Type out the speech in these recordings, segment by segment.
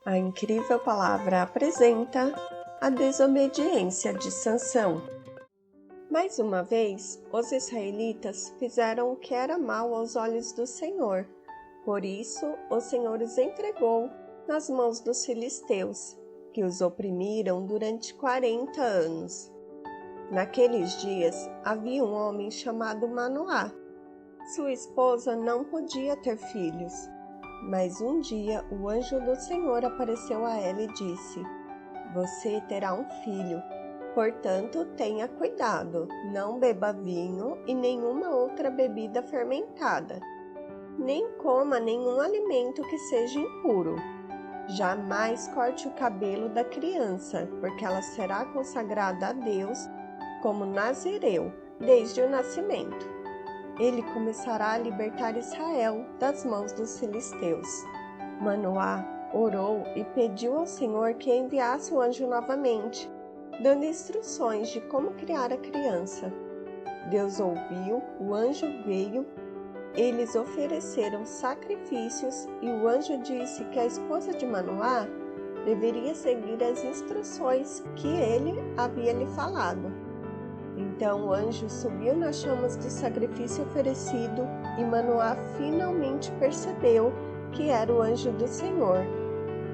A incrível palavra apresenta a desobediência de Sansão. Mais uma vez, os israelitas fizeram o que era mal aos olhos do Senhor. Por isso, o Senhor os entregou nas mãos dos filisteus, que os oprimiram durante 40 anos. Naqueles dias, havia um homem chamado Manoá. Sua esposa não podia ter filhos. Mas um dia o anjo do Senhor apareceu a ela e disse: Você terá um filho, portanto tenha cuidado, não beba vinho e nenhuma outra bebida fermentada, nem coma nenhum alimento que seja impuro. Jamais corte o cabelo da criança, porque ela será consagrada a Deus como nazireu desde o nascimento. Ele começará a libertar Israel das mãos dos filisteus. Manoá orou e pediu ao Senhor que enviasse o anjo novamente, dando instruções de como criar a criança. Deus ouviu, o anjo veio, eles ofereceram sacrifícios e o anjo disse que a esposa de Manoá deveria seguir as instruções que ele havia lhe falado. Então o anjo subiu nas chamas do sacrifício oferecido e Manoá finalmente percebeu que era o anjo do Senhor.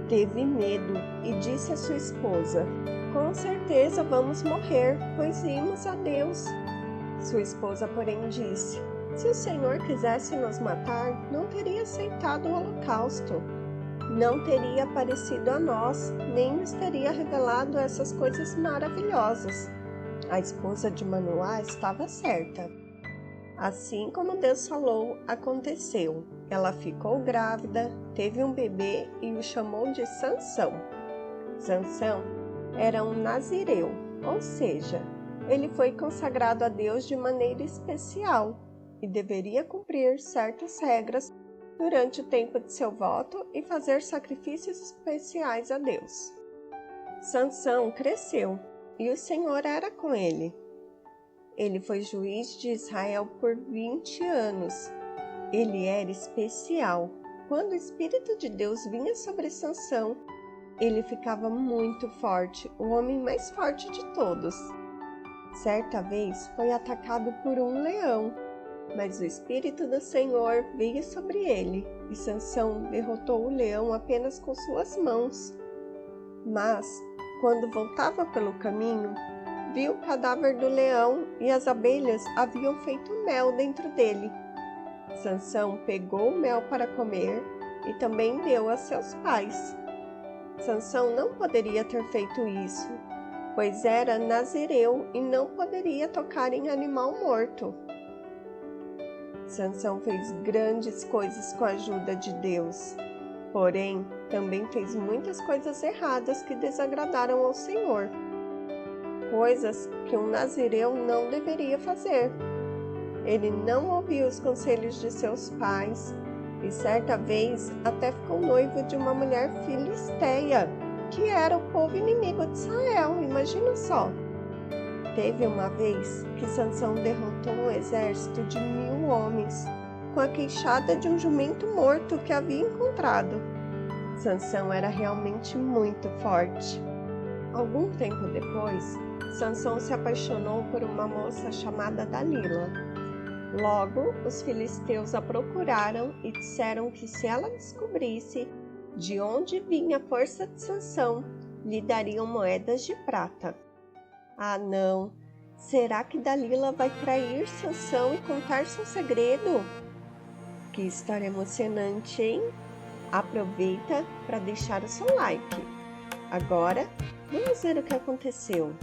Teve medo e disse à sua esposa: Com certeza vamos morrer, pois vimos a Deus. Sua esposa, porém, disse: Se o Senhor quisesse nos matar, não teria aceitado o holocausto. Não teria aparecido a nós, nem nos teria revelado essas coisas maravilhosas. A esposa de Manoá estava certa. Assim como Deus falou, aconteceu. Ela ficou grávida, teve um bebê e o chamou de Sansão. Sansão era um nazireu, ou seja, ele foi consagrado a Deus de maneira especial e deveria cumprir certas regras durante o tempo de seu voto e fazer sacrifícios especiais a Deus. Sansão cresceu e o Senhor era com ele. Ele foi juiz de Israel por 20 anos. Ele era especial. Quando o Espírito de Deus vinha sobre Sansão, ele ficava muito forte, o homem mais forte de todos. Certa vez foi atacado por um leão, mas o Espírito do Senhor veio sobre ele e Sansão derrotou o leão apenas com suas mãos. Mas quando voltava pelo caminho, viu o cadáver do leão e as abelhas haviam feito mel dentro dele. Sansão pegou o mel para comer e também deu a seus pais. Sansão não poderia ter feito isso, pois era nazireu e não poderia tocar em animal morto. Sansão fez grandes coisas com a ajuda de Deus. Porém, também fez muitas coisas erradas que desagradaram ao Senhor. Coisas que um nazireu não deveria fazer. Ele não ouviu os conselhos de seus pais e certa vez até ficou noivo de uma mulher filisteia, que era o povo inimigo de Israel, imagina só. Teve uma vez que Sansão derrotou um exército de 1000 homens, com a queixada de um jumento morto que havia encontrado. Sansão era realmente muito forte. Algum tempo depois, Sansão se apaixonou por uma moça chamada Dalila. Logo, os filisteus a procuraram e disseram que se ela descobrisse de onde vinha a força de Sansão, lhe dariam moedas de prata. Ah, não! Será que Dalila vai trair Sansão e contar seu segredo? Que história emocionante, hein? Aproveita para deixar o seu like. Agora, vamos ver o que aconteceu.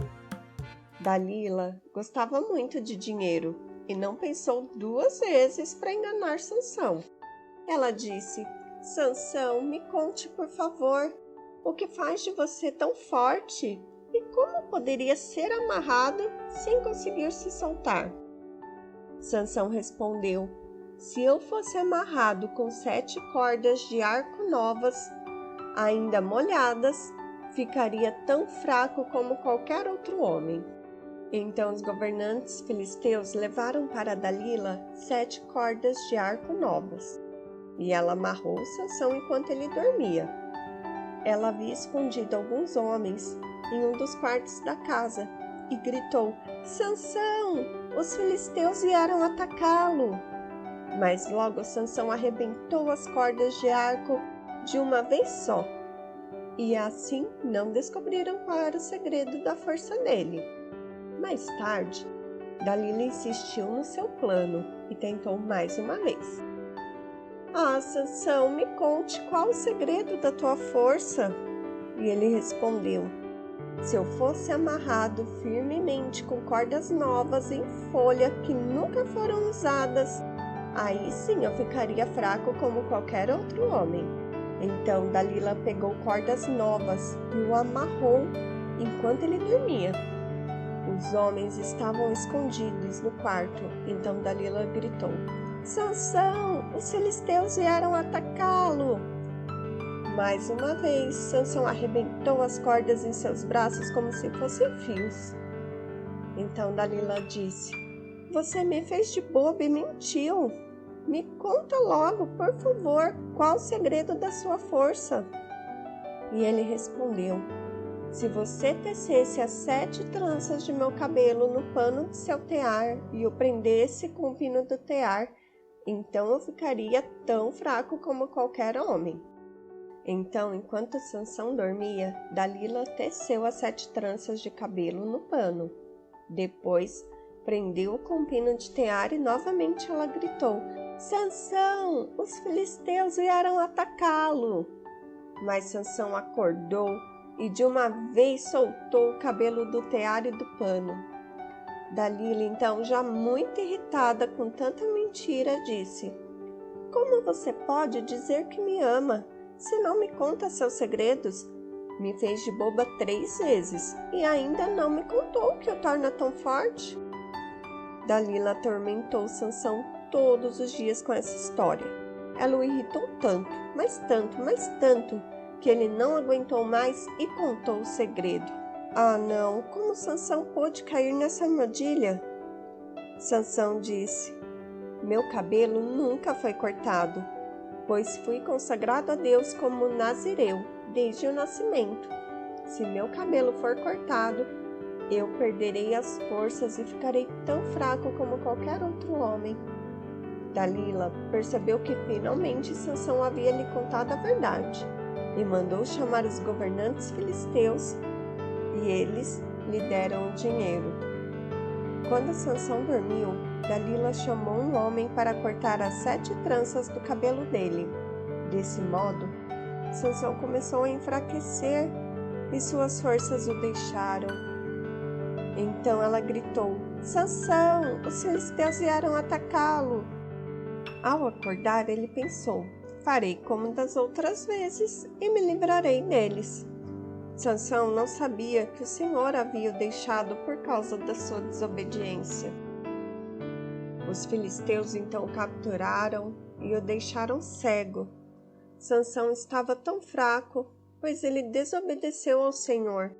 Dalila gostava muito de dinheiro e não pensou 2 vezes para enganar Sansão. Ela disse: Sansão, me conte, por favor, o que faz de você tão forte e como poderia ser amarrado sem conseguir se soltar? Sansão respondeu: Se eu fosse amarrado com 7 cordas de arco novas, ainda molhadas, ficaria tão fraco como qualquer outro homem. Então os governantes filisteus levaram para Dalila 7 cordas de arco novas, e ela amarrou Sansão enquanto ele dormia. ela havia escondido alguns homens em um dos quartos da casa e gritou: Sansão, os filisteus vieram atacá-lo. Mas logo Sansão arrebentou as cordas de arco de uma vez só. E assim não descobriram qual era o segredo da força dele. Mais tarde, Dalila insistiu no seu plano e tentou mais uma vez. Sansão, me conte qual o segredo da tua força? E ele respondeu: se eu fosse amarrado firmemente com cordas novas em folha que nunca foram usadas, aí sim eu ficaria fraco como qualquer outro homem. Então Dalila pegou cordas novas e o amarrou enquanto ele dormia. Os homens estavam escondidos no quarto, então Dalila gritou: Sansão, os filisteus vieram atacá-lo! Mais uma vez, Sansão arrebentou as cordas em seus braços como se fossem fios. Então Dalila disse: você me fez de bobo e mentiu. Me conta logo, por favor, qual o segredo da sua força? E ele respondeu: se você tecesse as 7 tranças de meu cabelo no pano de seu tear e o prendesse com o pino do tear, então eu ficaria tão fraco como qualquer homem. Então, enquanto Sansão dormia, Dalila teceu as 7 tranças de cabelo no pano. Depois, prendeu-o com o pino de tear e novamente ela gritou: Sansão, os filisteus vieram atacá-lo! Mas Sansão acordou e de uma vez soltou o cabelo do tear e do pano. Dalila, então, já muito irritada com tanta mentira, disse: como você pode dizer que me ama, se não me conta seus segredos? Me fez de boba 3 vezes e ainda não me contou o que o torna tão forte. Dalila atormentou Sansão todos os dias com essa história. Ela o irritou tanto, mas tanto, que ele não aguentou mais e contou o segredo. Não, como Sansão pôde cair nessa armadilha? Sansão disse: meu cabelo nunca foi cortado, pois fui consagrado a Deus como nazireu desde o nascimento. Se meu cabelo for cortado, eu perderei as forças e ficarei tão fraco como qualquer outro homem. Dalila percebeu que finalmente Sansão havia lhe contado a verdade e mandou chamar os governantes filisteus e eles lhe deram o dinheiro. Quando Sansão dormiu, Dalila chamou um homem para cortar as 7 tranças do cabelo dele. Desse modo, Sansão começou a enfraquecer e suas forças o deixaram. Então ela gritou: Sansão, os filisteus vieram atacá-lo! Ao acordar, ele pensou: farei como das outras vezes e me livrarei deles. Sansão não sabia que o Senhor havia o deixado por causa da sua desobediência. Os filisteus então o capturaram e o deixaram cego. Sansão estava tão fraco, pois ele desobedeceu ao Senhor.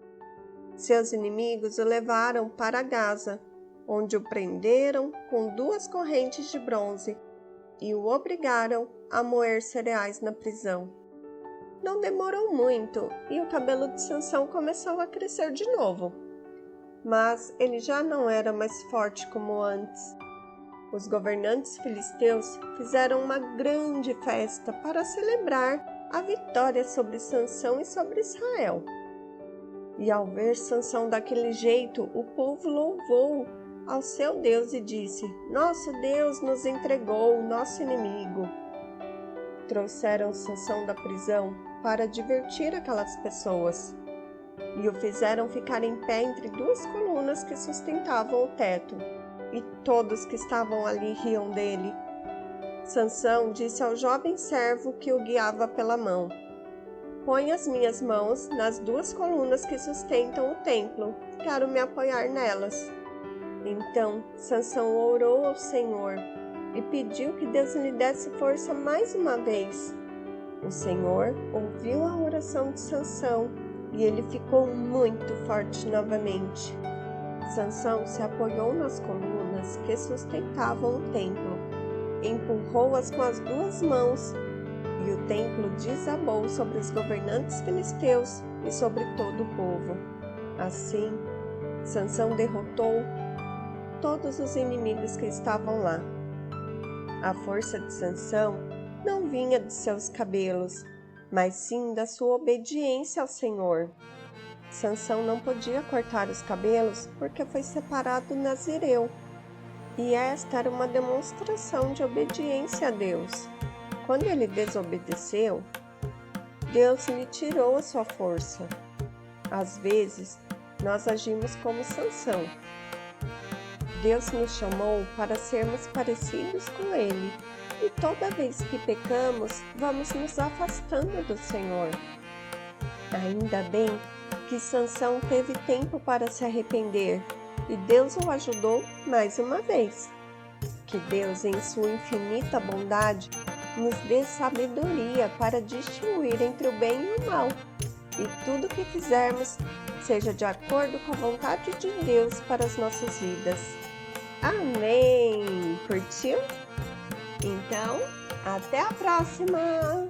Seus inimigos o levaram para Gaza, onde o prenderam com 2 correntes de bronze e o obrigaram a moer cereais na prisão. Não demorou muito e o cabelo de Sansão começou a crescer de novo. Mas ele já não era mais forte como antes. Os governantes filisteus fizeram uma grande festa para celebrar a vitória sobre Sansão e sobre Israel. E ao ver Sansão daquele jeito, o povo louvou ao seu Deus e disse: nosso Deus nos entregou o nosso inimigo. Trouxeram Sansão da prisão para divertir aquelas pessoas e o fizeram ficar em pé entre 2 colunas que sustentavam o teto, e todos que estavam ali riam dele. Sansão disse ao jovem servo que o guiava pela mão: põe as minhas mãos nas 2 colunas que sustentam o templo, quero me apoiar nelas. Então Sansão orou ao Senhor e pediu que Deus lhe desse força mais uma vez. O Senhor ouviu a oração de Sansão e ele ficou muito forte novamente. Sansão se apoiou nas colunas que sustentavam o templo, empurrou-as com as 2 mãos e o templo desabou sobre os governantes filisteus e sobre todo o povo. Assim, Sansão derrotou todos os inimigos que estavam lá. A força de Sansão não vinha de seus cabelos, mas sim da sua obediência ao Senhor. Sansão não podia cortar os cabelos porque foi separado nazireu, e esta era uma demonstração de obediência a Deus. Quando ele desobedeceu, Deus lhe tirou a sua força. Às vezes, nós agimos como Sansão. Deus nos chamou para sermos parecidos com Ele, e toda vez que pecamos, vamos nos afastando do Senhor. Ainda bem que Sansão teve tempo para se arrepender, e Deus o ajudou mais uma vez. Que Deus, em sua infinita bondade, nos dê sabedoria para distinguir entre o bem e o mal, e tudo que fizermos seja de acordo com a vontade de Deus para as nossas vidas. Amém! Curtiu? Então, até a próxima!